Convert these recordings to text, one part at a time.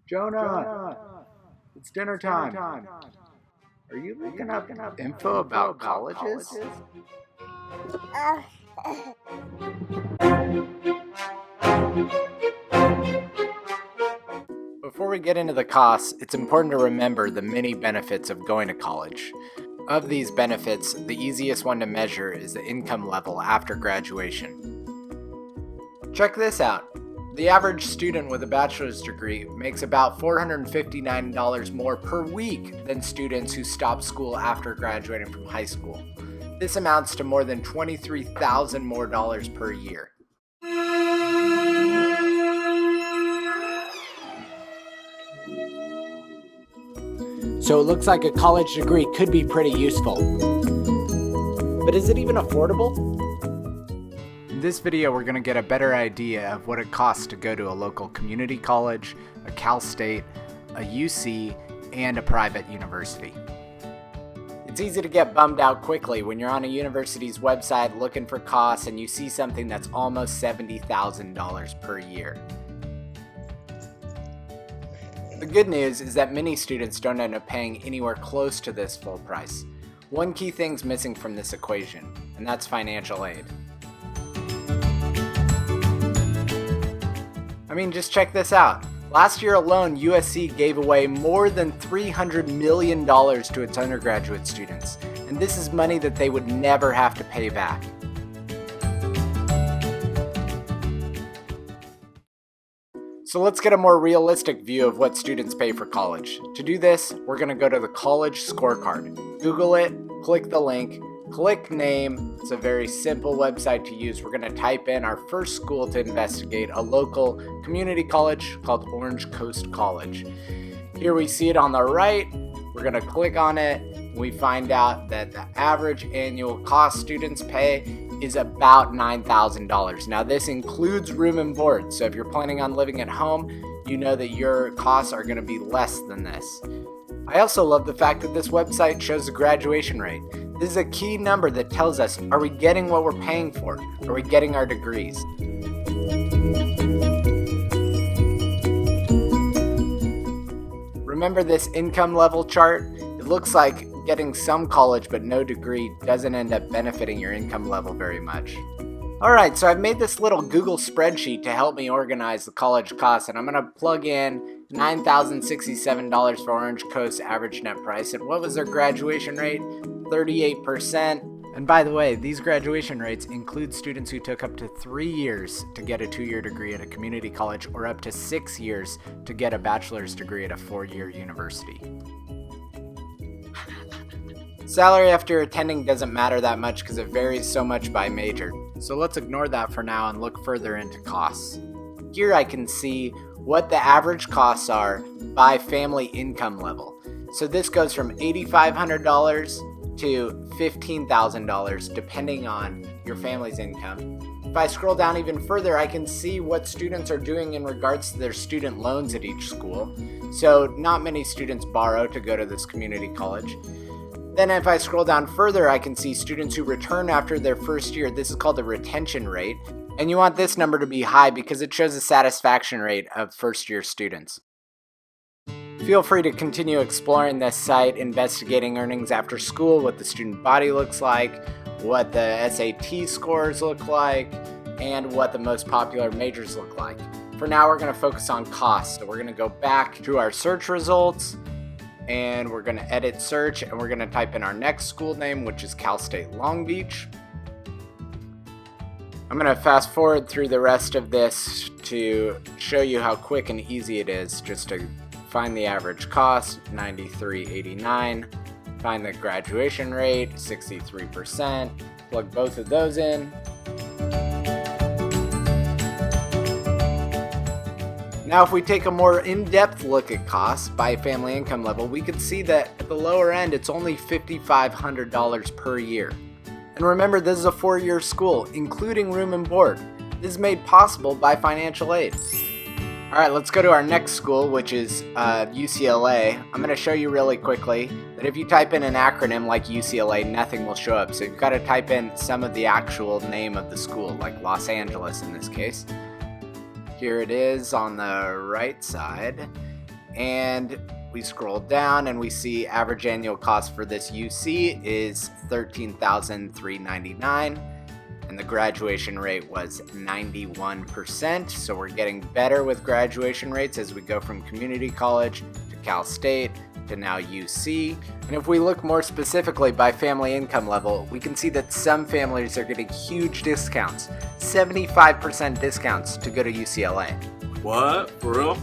Jonah, it's dinner time. Are you looking up info about colleges? Before we get into the costs, it's important to remember the many benefits of going to college. Of these benefits, the easiest one to measure is the income level after graduation. Check this out. The average student with a bachelor's degree makes about $459 more per week than students who stop school after graduating from high school. This amounts to more than $23,000 more per year. So it looks like a college degree could be pretty useful. But is it even affordable? In this video, we're going to get a better idea of what it costs to go to a local community college, a Cal State, a UC, and a private university. It's easy to get bummed out quickly when you're on a university's website looking for costs and you see something that's almost $70,000 per year. The good news is that many students don't end up paying anywhere close to this full price. One key thing's missing from this equation, and that's financial aid. I mean, just check this out. Last year alone, USC gave away more than $300 million to its undergraduate students, and this is money that they would never have to pay back. So let's get a more realistic view of what students pay for college. To do this, we're going to go to the College Scorecard. Google it, click the link, click name. It's a very simple website to use. We're going to type in our first school to investigate, a local community college called Orange Coast College. Here we see it on the right. We're going to click on it. We find out that the average annual cost students pay is about $9,000. Now this includes room and board, so if you're planning on living at home, you know that your costs are going to be less than this. I also love the fact that this website shows the graduation rate. This is a key number that tells us, are we getting what we're paying for? Are we getting our degrees? Remember this income level chart? It looks like getting some college but no degree doesn't end up benefiting your income level very much. Alright, so I've made this little Google spreadsheet to help me organize the college costs, and I'm going to plug in $9,067 for Orange Coast average net price. And what was their graduation rate? 38%. And by the way, these graduation rates include students who took up to 3 years to get a 2-year degree at a community college or up to 6 years to get a bachelor's degree at a 4-year university. Salary after attending doesn't matter that much because it varies so much by major. So let's ignore that for now and look further into costs. Here I can see what the average costs are by family income level. So this goes from $8,500 to $15,000 depending on your family's income. If I scroll down even further, I can see what students are doing in regards to their student loans at each school. So not many students borrow to go to this community college. Then if I scroll down further, I can see students who return after their first year. This is called the retention rate. And you want this number to be high because it shows the satisfaction rate of first-year students. Feel free to continue exploring this site, investigating earnings after school, what the student body looks like, what the SAT scores look like, and what the most popular majors look like. For now, we're going to focus on costs. So we're going to go back to our search results, and we're going to edit search, and we're going to type in our next school name, which is Cal State Long Beach. I'm going to fast forward through the rest of this to show you how quick and easy it is just to find the average cost, $93.89, find the graduation rate, 63%, plug both of those in. Now, if we take a more in-depth look at costs by family income level, we can see that at the lower end, it's only $5,500 per year. And remember, this is a 4-year school, including room and board. This is made possible by financial aid. All right, let's go to our next school, which is UCLA. I'm going to show you really quickly that if you type in an acronym like UCLA, nothing will show up. So you've got to type in some of the actual name of the school, like Los Angeles in this case. Here it is on the right side. And we scroll down and we see average annual cost for this UC is $13,399, and the graduation rate was 91%. So we're getting better with graduation rates as we go from community college to Cal State to now UC. And if we look more specifically by family income level, we can see that some families are getting huge discounts, 75% discounts to go to UCLA. What? For real?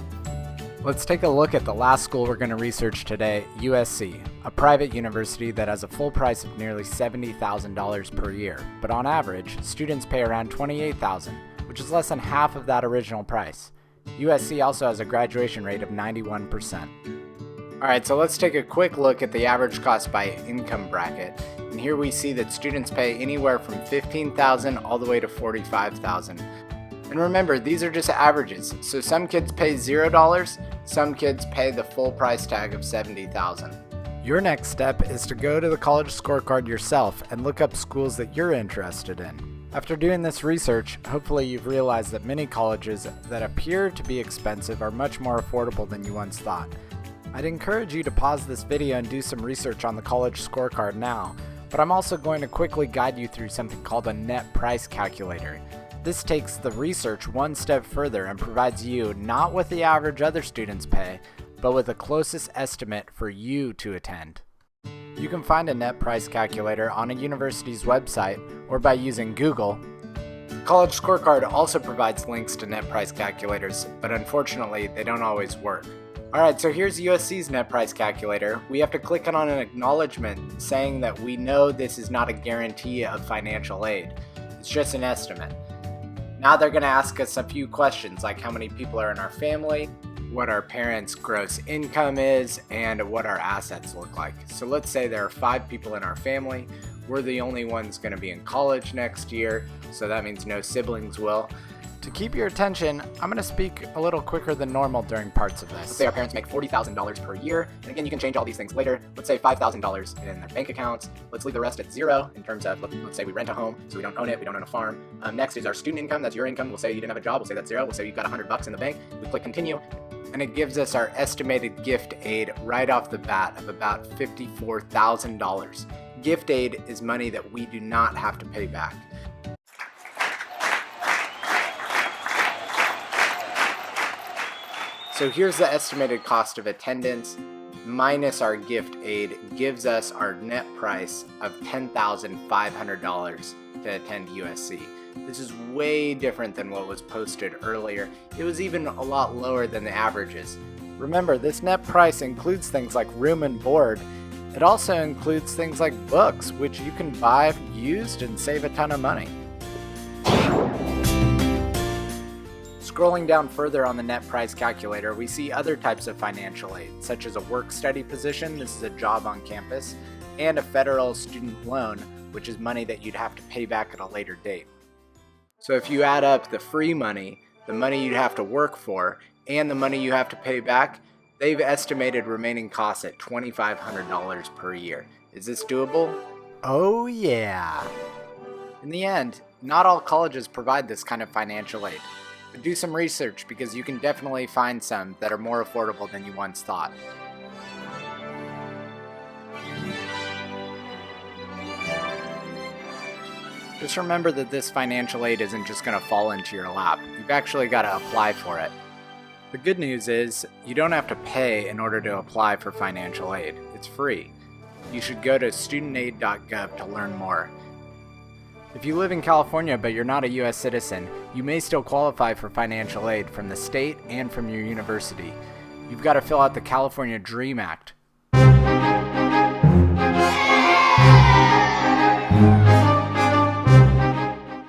Let's take a look at the last school we're going to research today, USC, a private university that has a full price of nearly $70,000 per year. But on average, students pay around $28,000, which is less than half of that original price. USC also has a graduation rate of 91%. Alright, so let's take a quick look at the average cost by income bracket. And here we see that students pay anywhere from $15,000 all the way to $45,000. And remember, these are just averages. So some kids pay $0, some kids pay the full price tag of $70,000. Your next step is to go to the College Scorecard yourself and look up schools that you're interested in. After doing this research, hopefully you've realized that many colleges that appear to be expensive are much more affordable than you once thought. I'd encourage you to pause this video and do some research on the College Scorecard now, but I'm also going to quickly guide you through something called a net price calculator. This takes the research one step further and provides you not with the average other students pay, but with the closest estimate for you to attend. You can find a net price calculator on a university's website or by using Google. The College Scorecard also provides links to net price calculators, but unfortunately they don't always work. Alright, so here's USC's net price calculator. We have to click on an acknowledgement saying that we know this is not a guarantee of financial aid. It's just an estimate. Now they're going to ask us a few questions like how many people are in our family, what our parents' gross income is, and what our assets look like. So let's say there are 5 people in our family. We're the only ones going to be in college next year, so that means no siblings will. To keep your attention, I'm going to speak a little quicker than normal during parts of this. Let's say our parents make $40,000 per year, and again, you can change all these things later. Let's say $5,000 in their bank accounts. Let's leave the rest at 0 in terms of, let's say we rent a home, so we don't own it, we don't own a farm. Next is our student income, that's your income. We'll say you didn't have a job, we'll say that's 0. We'll say you've got $100 in the bank. We click continue, and it gives us our estimated gift aid right off the bat of about $54,000. Gift aid is money that we do not have to pay back. So here's the estimated cost of attendance minus our gift aid gives us our net price of $10,500 to attend USC. This is way different than what was posted earlier. It was even a lot lower than the averages. Remember, this net price includes things like room and board. It also includes things like books, which you can buy used and save a ton of money. Scrolling down further on the net price calculator, we see other types of financial aid, such as a work-study position, this is a job on campus, and a federal student loan, which is money that you'd have to pay back at a later date. So if you add up the free money, the money you'd have to work for, and the money you have to pay back, they've estimated remaining costs at $2,500 per year. Is this doable? Oh yeah! In the end, not all colleges provide this kind of financial aid. But do some research because you can definitely find some that are more affordable than you once thought. Just remember that this financial aid isn't just going to fall into your lap. You've actually got to apply for it. The good news is you don't have to pay in order to apply for financial aid. It's free. You should go to studentaid.gov to learn more. If you live in California but you're not a U.S. citizen, you may still qualify for financial aid from the state and from your university. You've got to fill out the California DREAM Act.